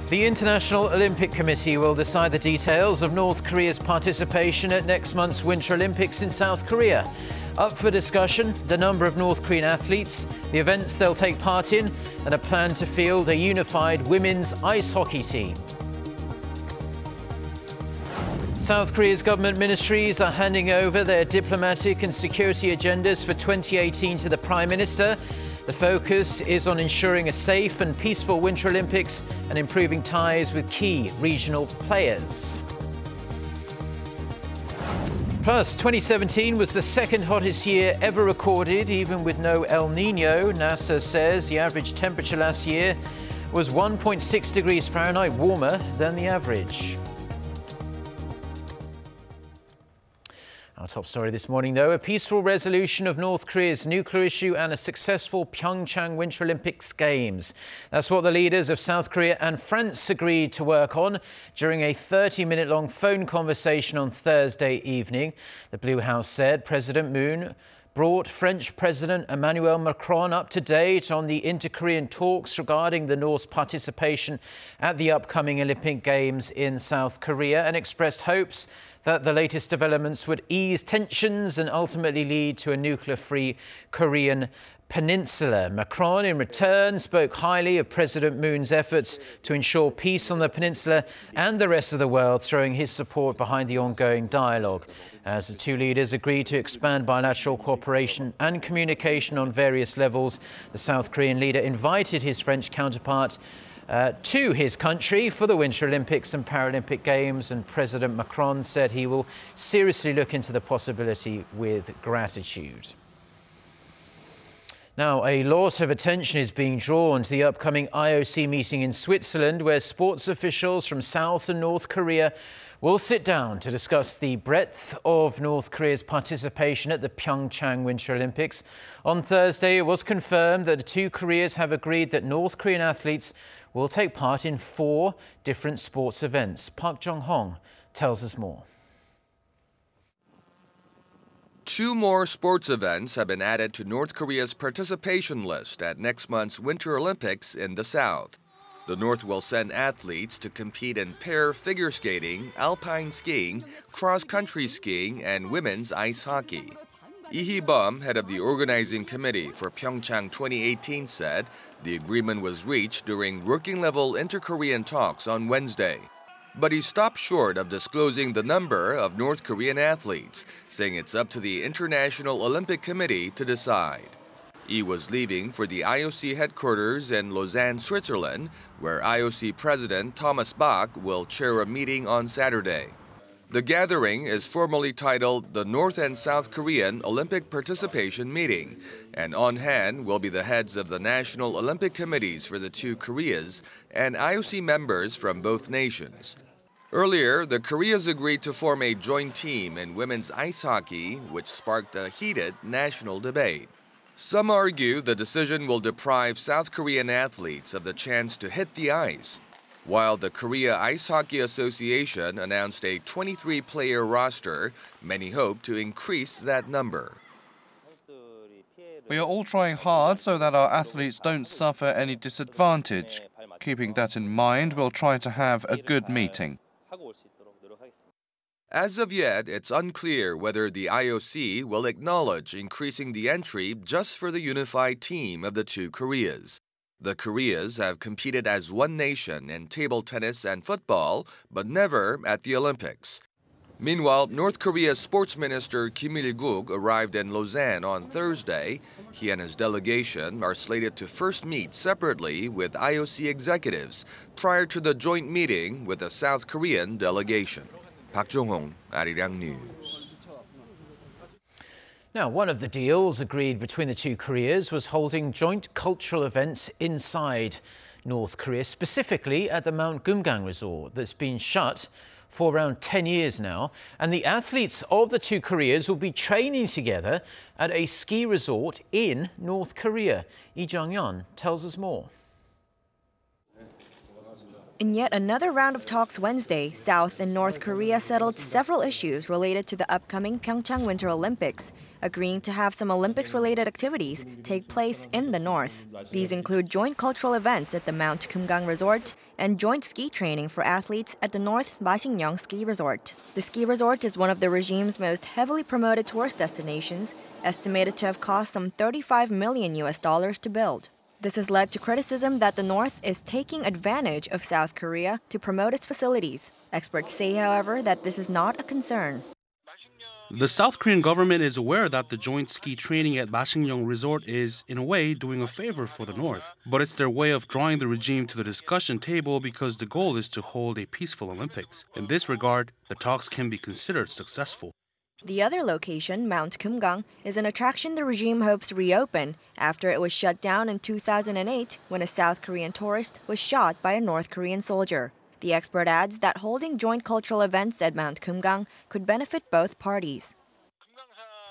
The International Olympic Committee will decide the details of North Korea's participation at next month's Winter Olympics in South Korea. Up for discussion, the number of North Korean athletes, the events they'll take part in, and a plan to field a unified women's ice hockey team. South Korea's government ministries are handing over their diplomatic and security agendas for 2018 to the Prime Minister. The focus is on ensuring a safe and peaceful Winter Olympics and improving ties with key regional players. Plus, 2017 was the second hottest year ever recorded, even with no El Niño. NASA says the average temperature last year was 1.6 degrees Fahrenheit warmer than the average. Our top story this morning, though, a peaceful resolution of North Korea's nuclear issue and a successful PyeongChang Winter Olympics Games. That's what the leaders of South Korea and France agreed to work on during a 30-minute-long phone conversation on Thursday evening. The Blue House said President Moon brought French President Emmanuel Macron up to date on the inter-Korean talks regarding the North's participation at the upcoming Olympic Games in South Korea and expressed hopes that the latest developments would ease tensions and ultimately lead to a nuclear-free Korean peninsula. Macron, in return, spoke highly of President Moon's efforts to ensure peace on the peninsula and the rest of the world, throwing his support behind the ongoing dialogue. As the two leaders agreed to expand bilateral cooperation and communication on various levels, the South Korean leader invited his French counterpart to his country for the Winter Olympics and Paralympic Games, and President Macron said he will seriously look into the possibility with gratitude. Now, a lot of attention is being drawn to the upcoming IOC meeting in Switzerland, where sports officials from South and North Korea will sit down to discuss the breadth of North Korea's participation at the PyeongChang Winter Olympics. On Thursday, it was confirmed that the two Koreas have agreed that North Korean athletes will take part in 4 different sports events. Park Jong-hong tells us more. 2 more sports events have been added to North Korea's participation list at next month's Winter Olympics in the South. The North will send athletes to compete in pair figure skating, alpine skiing, cross-country skiing, and women's ice hockey. Lee Hee-bum, head of the organizing committee for PyeongChang 2018, said the agreement was reached during working-level inter-Korean talks on Wednesday. But he stopped short of disclosing the number of North Korean athletes, saying it's up to the International Olympic Committee to decide. Lee was leaving for the IOC headquarters in Lausanne, Switzerland, where IOC President Thomas Bach will chair a meeting on Saturday. The gathering is formally titled the North and South Korean Olympic Participation Meeting, and on hand will be the heads of the National Olympic Committees for the two Koreas and IOC members from both nations. Earlier, the Koreas agreed to form a joint team in women's ice hockey, which sparked a heated national debate. Some argue the decision will deprive South Korean athletes of the chance to hit the ice, while the Korea Ice Hockey Association announced a 23-player roster. Many hope to increase that number. We are all trying hard so that our athletes don't suffer any disadvantage. Keeping that in mind, we'll try to have a good meeting. As of yet, it's unclear whether the IOC will acknowledge increasing the entry just for the unified team of the two Koreas. The Koreas have competed as one nation in table tennis and football, but never at the Olympics. Meanwhile, North Korea's Sports Minister Kim Il-guk arrived in Lausanne on Thursday. He and his delegation are slated to first meet separately with IOC executives prior to the joint meeting with the South Korean delegation. Park Jong-hong, Arirang News. Now, one of the deals agreed between the two Koreas was holding joint cultural events inside North Korea, specifically at the Mount Kumgang resort that's been shut for around 10 years now. And the athletes of the two Koreas will be training together at a ski resort in North Korea. Lee Jung-yeon tells us more. In yet another round of talks Wednesday, South and North Korea settled several issues related to the upcoming PyeongChang Winter Olympics, agreeing to have some Olympics-related activities take place in the north. These include joint cultural events at the Mount Kumgang Resort and joint ski training for athletes at the North's Masikryong Ski Resort. The ski resort is one of the regime's most heavily promoted tourist destinations, estimated to have cost some $35 million to build. This has led to criticism that the North is taking advantage of South Korea to promote its facilities. Experts say, however, that this is not a concern. The South Korean government is aware that the joint ski training at Masikryong Resort is, in a way, doing a favor for the North. But it's their way of drawing the regime to the discussion table because the goal is to hold a peaceful Olympics. In this regard, the talks can be considered successful. The other location, Mount Kumgang, is an attraction the regime hopes to reopen after it was shut down in 2008 when a South Korean tourist was shot by a North Korean soldier. The expert adds that holding joint cultural events at Mount Kumgang could benefit both parties.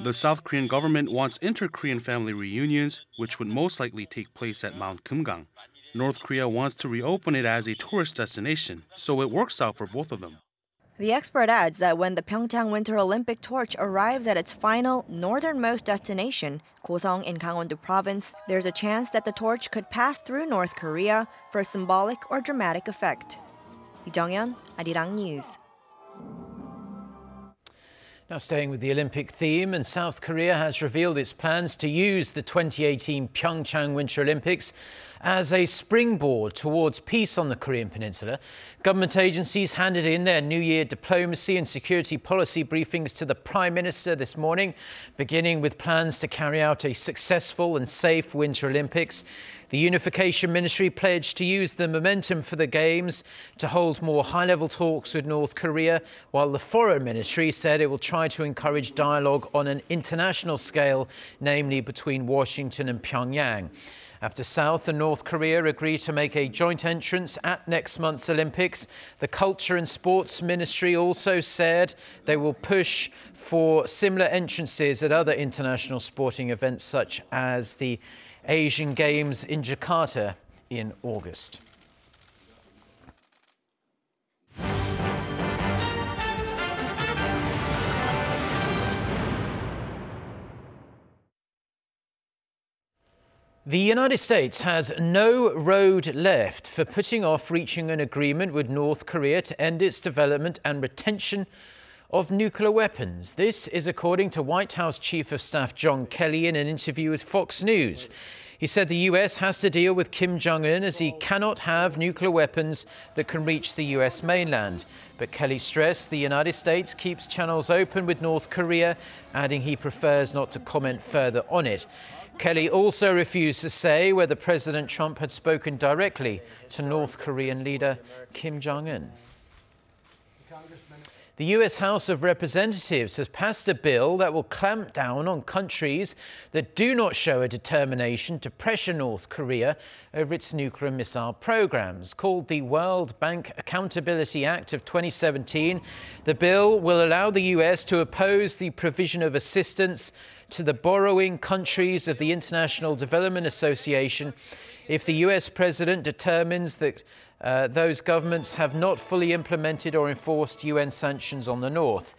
The South Korean government wants inter-Korean family reunions, which would most likely take place at Mount Kumgang. North Korea wants to reopen it as a tourist destination, so it works out for both of them. The expert adds that when the PyeongChang Winter Olympic torch arrives at its final northernmost destination, Gosong in Gangwon-do Province, there's a chance that the torch could pass through North Korea for a symbolic or dramatic effect. Lee Jung-yeon, Arirang News. Now staying with the Olympic theme, and South Korea has revealed its plans to use the 2018 PyeongChang Winter Olympics as a springboard towards peace on the Korean peninsula. Government agencies handed in their New Year diplomacy and security policy briefings to the Prime Minister this morning, beginning with plans to carry out a successful and safe Winter Olympics. The Unification Ministry pledged to use the momentum for the Games to hold more high-level talks with North Korea, while the Foreign Ministry said it will try to encourage dialogue on an international scale, namely between Washington and Pyongyang. After South and North Korea agree to make a joint entrance at next month's Olympics, the Culture and Sports Ministry also said they will push for similar entrances at other international sporting events such as the Asian Games in Jakarta in August. The United States has no road left for putting off reaching an agreement with North Korea to end its development and retention of nuclear weapons. This is according to White House Chief of Staff John Kelly in an interview with Fox News. He said the US has to deal with Kim Jong-un as he cannot have nuclear weapons that can reach the US mainland. But Kelly stressed the United States keeps channels open with North Korea, adding he prefers not to comment further on it. Kelly also refused to say whether President Trump had spoken directly to North Korean leader Kim Jong-un. The US House of Representatives has passed a bill that will clamp down on countries that do not show a determination to pressure North Korea over its nuclear missile programs. Called the World Bank Accountability Act of 2017, the bill will allow the US to oppose the provision of assistance to the borrowing countries of the International Development Association if the US president determines that those governments have not fully implemented or enforced UN sanctions on the North.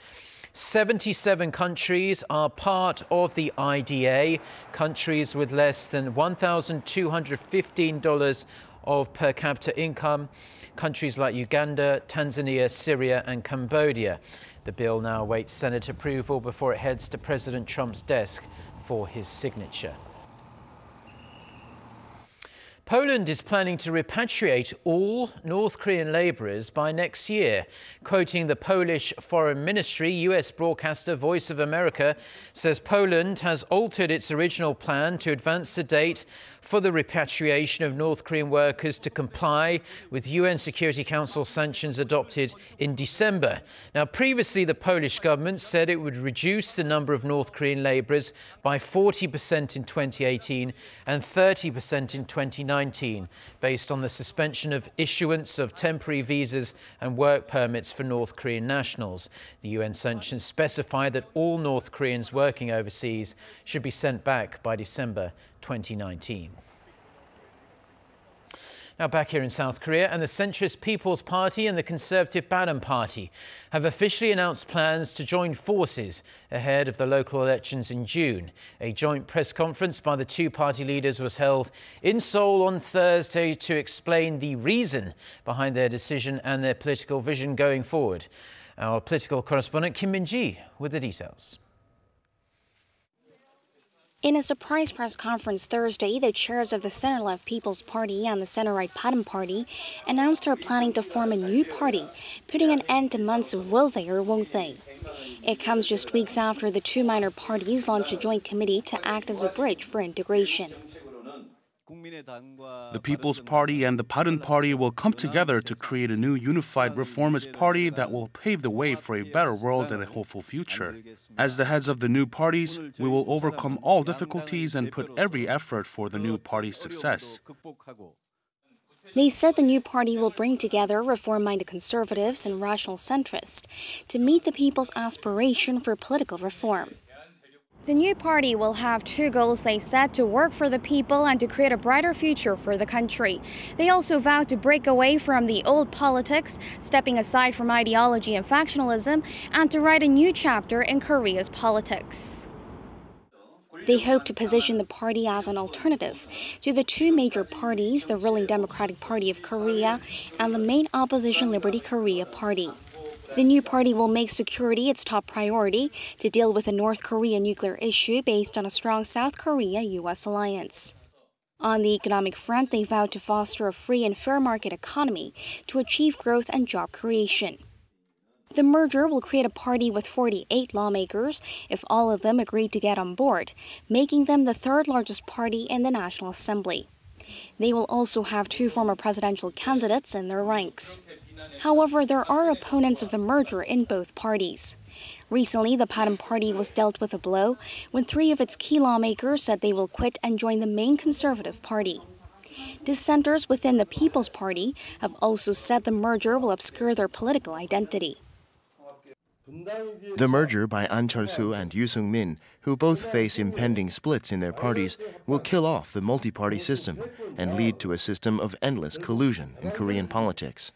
77 countries are part of the IDA, countries with less than $1,215 of per capita income, countries like Uganda, Tanzania, Syria and Cambodia. The bill now awaits Senate approval before it heads to President Trump's desk for his signature. Poland is planning to repatriate all North Korean laborers by next year. Quoting the Polish Foreign Ministry, US broadcaster Voice of America says Poland has altered its original plan to advance the date for the repatriation of North Korean workers to comply with UN Security Council sanctions adopted in December. Now, previously, the Polish government said it would reduce the number of North Korean laborers by 40% in 2018 and 30% in 2019, based on the suspension of issuance of temporary visas and work permits for North Korean nationals. The UN sanctions specify that all North Koreans working overseas should be sent back by December 2019. Now back here in South Korea, and the centrist People's Party and the conservative Bareun Party have officially announced plans to join forces ahead of the local elections in June. A joint press conference by the two party leaders was held in Seoul on Thursday to explain the reason behind their decision and their political vision going forward. Our political correspondent Kim Min-ji with the details. In a surprise press conference Thursday, the chairs of the center-left People's Party and the center-right Bareun Party announced they're planning to form a new party, putting an end to months of will they or won't they. It comes just weeks after the two minor parties launched a joint committee to act as a bridge for integration. The People's Party and the Bareun Party will come together to create a new unified reformist party that will pave the way for a better world and a hopeful future. As the heads of the new parties, we will overcome all difficulties and put every effort for the new party's success. They said the new party will bring together reform-minded conservatives and rational centrists to meet the people's aspiration for political reform. The new party will have two goals, they said: to work for the people and to create a brighter future for the country. They also vowed to break away from the old politics, stepping aside from ideology and factionalism, and to write a new chapter in Korea's politics. They hope to position the party as an alternative to the two major parties, the ruling Democratic Party of Korea and the main opposition Liberty Korea Party. The new party will make security its top priority to deal with the North Korea nuclear issue based on a strong South Korea-U.S. alliance. On the economic front, they vowed to foster a free and fair market economy to achieve growth and job creation. The merger will create a party with 48 lawmakers if all of them agree to get on board, making them the third largest party in the National Assembly. They will also have two former presidential candidates in their ranks. However, there are opponents of the merger in both parties. Recently, the Bareun Party was dealt with a blow when three of its key lawmakers said they will quit and join the main conservative party. Dissenters within the People's Party have also said the merger will obscure their political identity. The merger by An Cheol-soo and Yoo Seung-min, who both face impending splits in their parties, will kill off the multi-party system and lead to a system of endless collusion in Korean politics.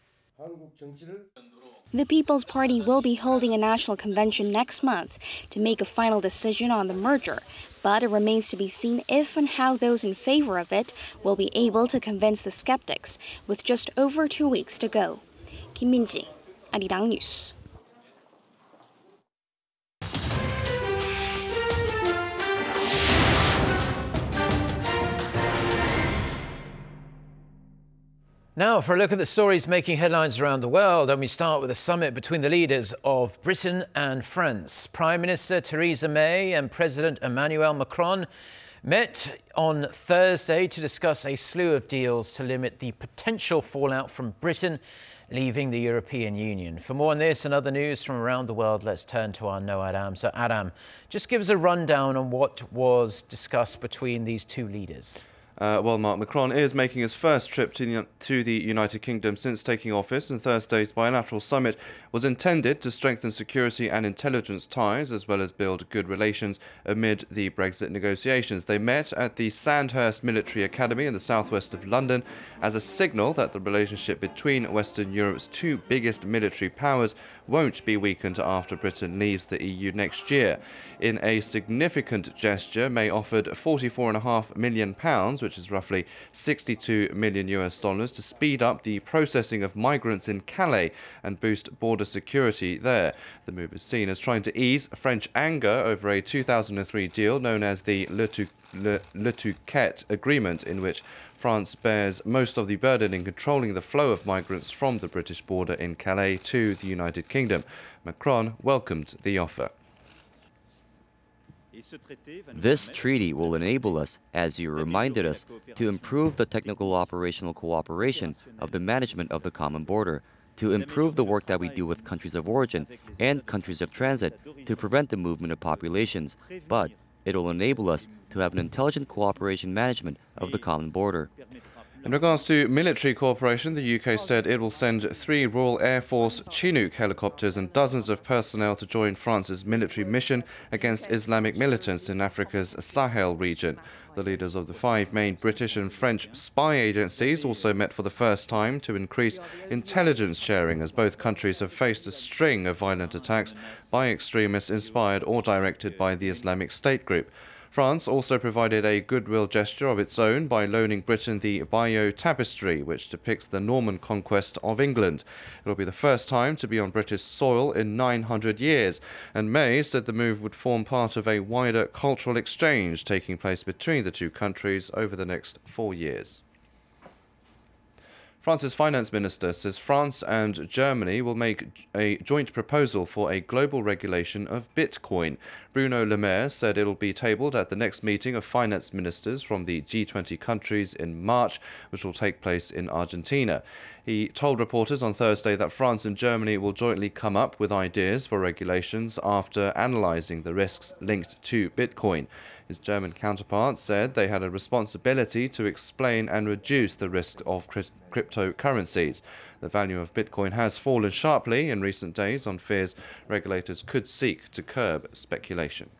The People's Party will be holding a national convention next month to make a final decision on the merger, but it remains to be seen if and how those in favor of it will be able to convince the skeptics, with just over 2 weeks to go. Kim Min-ji, Arirang News. Now for a look at the stories making headlines around the world, and we start with a summit between the leaders of Britain and France. Prime Minister Theresa May and President Emmanuel Macron met on Thursday to discuss a slew of deals to limit the potential fallout from Britain leaving the European Union. For more on this and other news from around the world, let's turn to our Noah Adam. So Adam, just give us a rundown on what was discussed between these two leaders. Well, Mark, Macron is making his first trip to the United Kingdom since taking office, and Thursday's bilateral summit was intended to strengthen security and intelligence ties as well as build good relations amid the Brexit negotiations. They met at the Sandhurst Military Academy in the southwest of London as a signal that the relationship between Western Europe's two biggest military powers won't be weakened after Britain leaves the EU next year. In a significant gesture, May offered £44.5 million, which is roughly $62 million to speed up the processing of migrants in Calais and boost border security there. The move is seen as trying to ease French anger over a 2003 deal known as the Le Touquet Agreement, in which France bears most of the burden in controlling the flow of migrants from the British border in Calais to the United Kingdom. Macron welcomed the offer. This treaty will enable us, as you reminded us, to improve the technical operational cooperation of the management of the common border, to improve the work that we do with countries of origin and countries of transit to prevent the movement of populations, but it will enable us to have an intelligent cooperation management of the common border. In regards to military cooperation, the UK said it will send 3 Royal Air Force Chinook helicopters and dozens of personnel to join France's military mission against Islamic militants in Africa's Sahel region. The leaders of the 5 main British and French spy agencies also met for the first time to increase intelligence sharing, as both countries have faced a string of violent attacks by extremists inspired or directed by the Islamic State group. France also provided a goodwill gesture of its own by loaning Britain the Bayeux Tapestry, which depicts the Norman conquest of England. It will be the first time to be on British soil in 900 years, and May said the move would form part of a wider cultural exchange taking place between the two countries over the next 4 years. France's finance minister says France and Germany will make a joint proposal for a global regulation of Bitcoin. Bruno Le Maire said it will be tabled at the next meeting of finance ministers from the G20 countries in March, which will take place in Argentina. He told reporters on Thursday that France and Germany will jointly come up with ideas for regulations after analysing the risks linked to Bitcoin. His German counterpart said they had a responsibility to explain and reduce the risk of cryptocurrencies. The value of Bitcoin has fallen sharply in recent days on fears regulators could seek to curb speculation.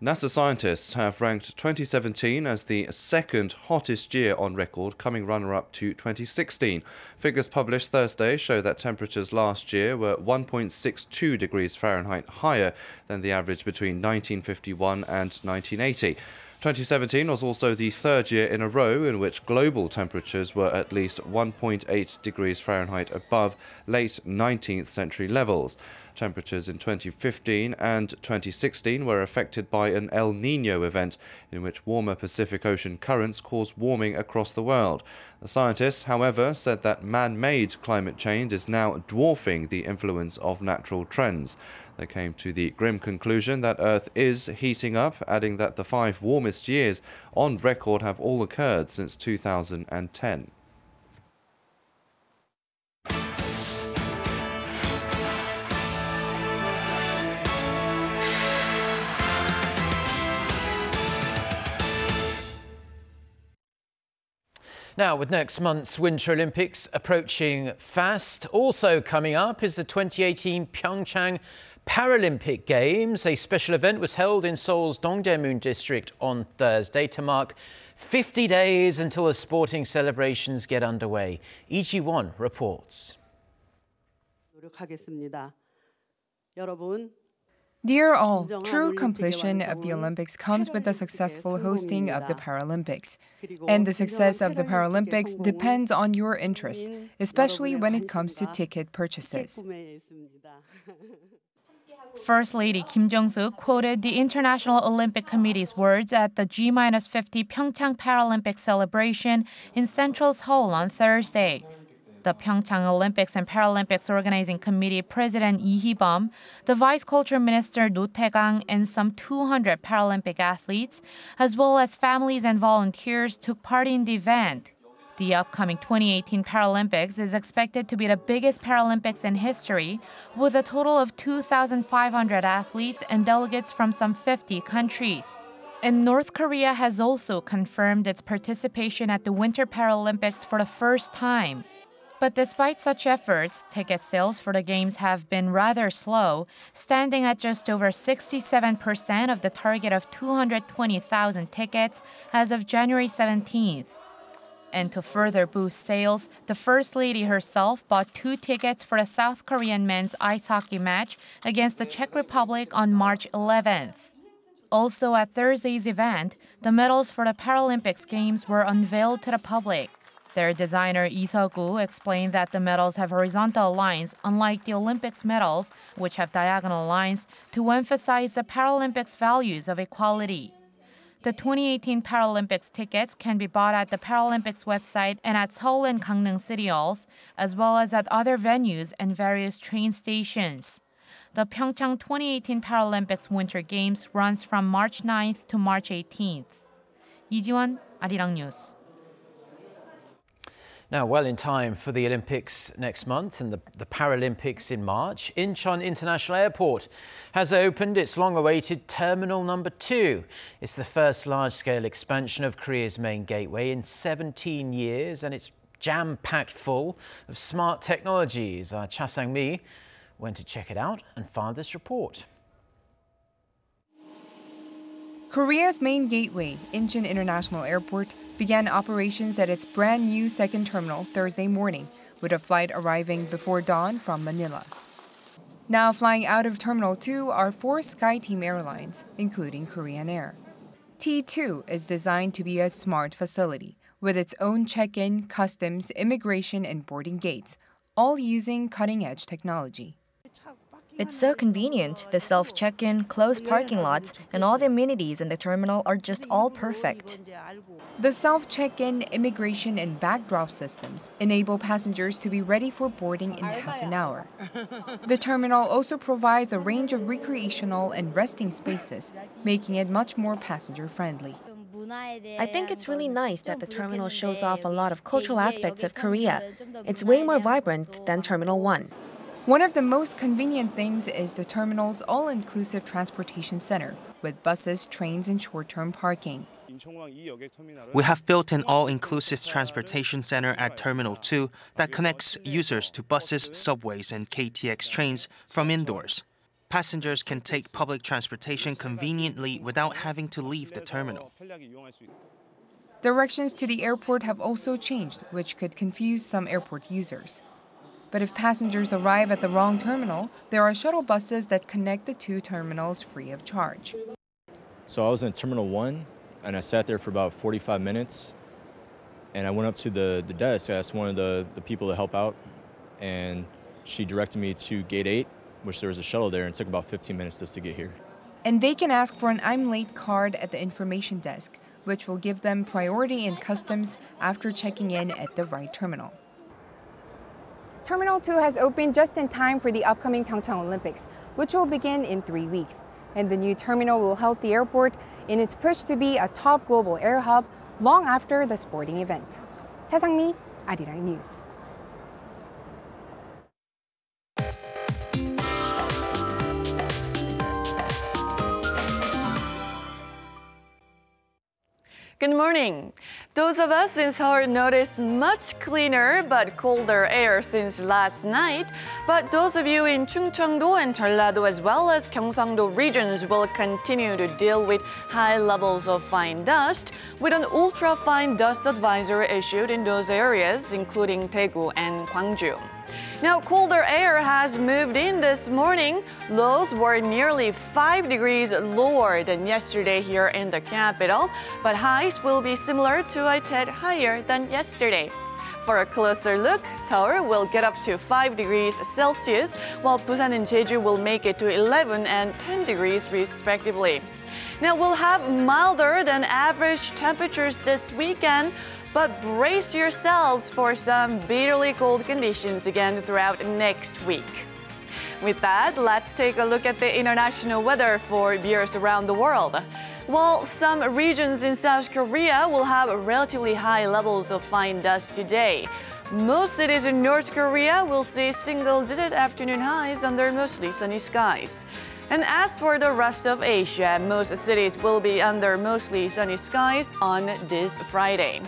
NASA scientists have ranked 2017 as the second hottest year on record, coming runner-up to 2016. Figures published Thursday show that temperatures last year were 1.62 degrees Fahrenheit higher than the average between 1951 and 1980. 2017 was also the third year in a row in which global temperatures were at least 1.8 degrees Fahrenheit above late 19th century levels. Temperatures in 2015 and 2016 were affected by an El Niño event in which warmer Pacific Ocean currents caused warming across the world. The scientists, however, said that man-made climate change is now dwarfing the influence of natural trends. They came to the grim conclusion that Earth is heating up, adding that the 5 warmest years on record have all occurred since 2010. Now, with next month's Winter Olympics approaching fast, also coming up is the 2018 PyeongChang Paralympic Games. A special event was held in Seoul's Dongdaemun district on Thursday to mark 50 days until the sporting celebrations get underway. Lee Ji-won reports. Dear all, true completion of the Olympics comes with the successful hosting of the Paralympics. And the success of the Paralympics depends on your interest, especially when it comes to ticket purchases. First Lady Kim Jong-un quoted the International Olympic Committee's words at the G-50 PyeongChang Paralympic celebration in Central Seoul on Thursday. The PyeongChang Olympics and Paralympics Organizing Committee President Lee Hee-bum, the Vice Culture Minister No Tae-gang, and some 200 Paralympic athletes, as well as families and volunteers, took part in the event. The upcoming 2018 Paralympics is expected to be the biggest Paralympics in history, with a total of 2,500 athletes and delegates from some 50 countries. And North Korea has also confirmed its participation at the Winter Paralympics for the first time. But despite such efforts, ticket sales for the Games have been rather slow, standing at just over 67% of the target of 220,000 tickets as of January 17th. And to further boost sales, the First Lady herself bought 2 tickets for the South Korean men's ice hockey match against the Czech Republic on March 11th. Also at Thursday's event, the medals for the Paralympics Games were unveiled to the public. Their designer Lee Seok-gu explained that the medals have horizontal lines, unlike the Olympics medals, which have diagonal lines, to emphasize the Paralympics values of equality. The 2018 Paralympics tickets can be bought at the Paralympics website and at Seoul and Gangneung City Halls, as well as at other venues and various train stations. The PyeongChang 2018 Paralympics Winter Games runs from March 9th to March 18th. Lee Ji-won, Arirang News. Now, well in time for the Olympics next month and the Paralympics in March, Incheon International Airport has opened its long-awaited Terminal number 2. It's the first large-scale expansion of Korea's main gateway in 17 years, and it's jam-packed full of smart technologies. Cha Sang-mi went to check it out and found this report. Korea's main gateway, Incheon International Airport, began operations at its brand new second terminal Thursday morning, with a flight arriving before dawn from Manila. Now flying out of Terminal 2 are 4 SkyTeam airlines, including Korean Air. T2 is designed to be a smart facility, with its own check-in, customs, immigration, and boarding gates, all using cutting-edge technology. It's so convenient. The self-check-in, closed parking lots, and all the amenities in the terminal are just all perfect. The self-check-in, immigration, and bag drop systems enable passengers to be ready for boarding in half an hour. The terminal also provides a range of recreational and resting spaces, making it much more passenger-friendly. I think it's really nice that the terminal shows off a lot of cultural aspects of Korea. It's way more vibrant than Terminal 1. One of the most convenient things is the terminal's all-inclusive transportation center, with buses, trains, and short-term parking. We have built an all-inclusive transportation center at Terminal 2 that connects users to buses, subways, and KTX trains from indoors. Passengers can take public transportation conveniently without having to leave the terminal. Directions to the airport have also changed, which could confuse some airport users. But if passengers arrive at the wrong terminal, there are shuttle buses that connect the 2 terminals free of charge. So I was in Terminal 1, and I sat there for about 45 minutes. And I went up to the desk. I asked one of the people to help out, and she directed me to Gate 8, which there was a shuttle there, and it took about 15 minutes just to get here. And they can ask for an I'm late card at the information desk, which will give them priority in customs after checking in at the right terminal. Terminal 2 has opened just in time for the upcoming PyeongChang Olympics, which will begin in 3 weeks. And the new terminal will help the airport in its push to be a top global air hub long after the sporting event. Cha Sang-mi, Arirang News. Good morning. Those of us in Seoul noticed much cleaner but colder air since last night. But those of you in Chungcheongdo and Jeollado as well as Gyeongsangdo regions will continue to deal with high levels of fine dust, with an ultra-fine dust advisory issued in those areas, including Daegu and Gwangju. Now, colder air has moved in this morning. Lows were nearly 5 degrees lower than yesterday here in the capital, but highs will be similar to a tad higher than yesterday. For a closer look, Seoul will get up to 5 degrees Celsius, while Busan and Jeju will make it to 11 and 10 degrees respectively. Now, we'll have milder than average temperatures this weekend, but brace yourselves for some bitterly cold conditions again throughout next week. With that, let's take a look at the international weather for viewers around the world. While some regions in South Korea will have relatively high levels of fine dust today, most cities in North Korea will see single-digit afternoon highs under mostly sunny skies. And as for the rest of Asia, most cities will be under mostly sunny skies on this Friday.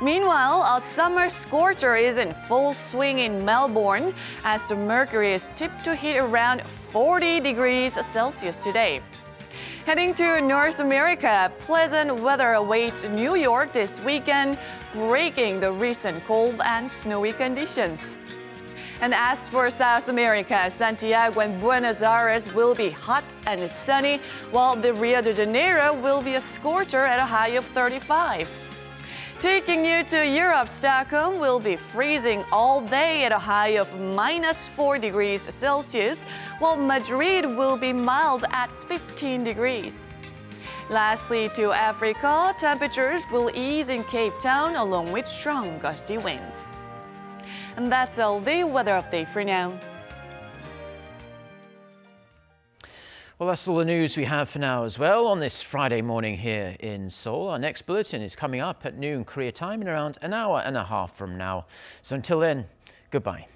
Meanwhile, a summer scorcher is in full swing in Melbourne as the mercury is tipped to hit around 40 degrees Celsius today. Heading to North America, pleasant weather awaits New York this weekend, breaking the recent cold and snowy conditions. And as for South America, Santiago and Buenos Aires will be hot and sunny, while the Rio de Janeiro will be a scorcher at a high of 35. Taking you to Europe, Stockholm will be freezing all day at a high of -4 degrees Celsius, while Madrid will be mild at 15 degrees. Lastly, to Africa, temperatures will ease in Cape Town along with strong gusty winds. And that's all the weather update for now. Well, that's all the news we have for now as well on this Friday morning here in Seoul. Our next bulletin is coming up at noon Korea time in around an hour and a half from now. So until then, goodbye.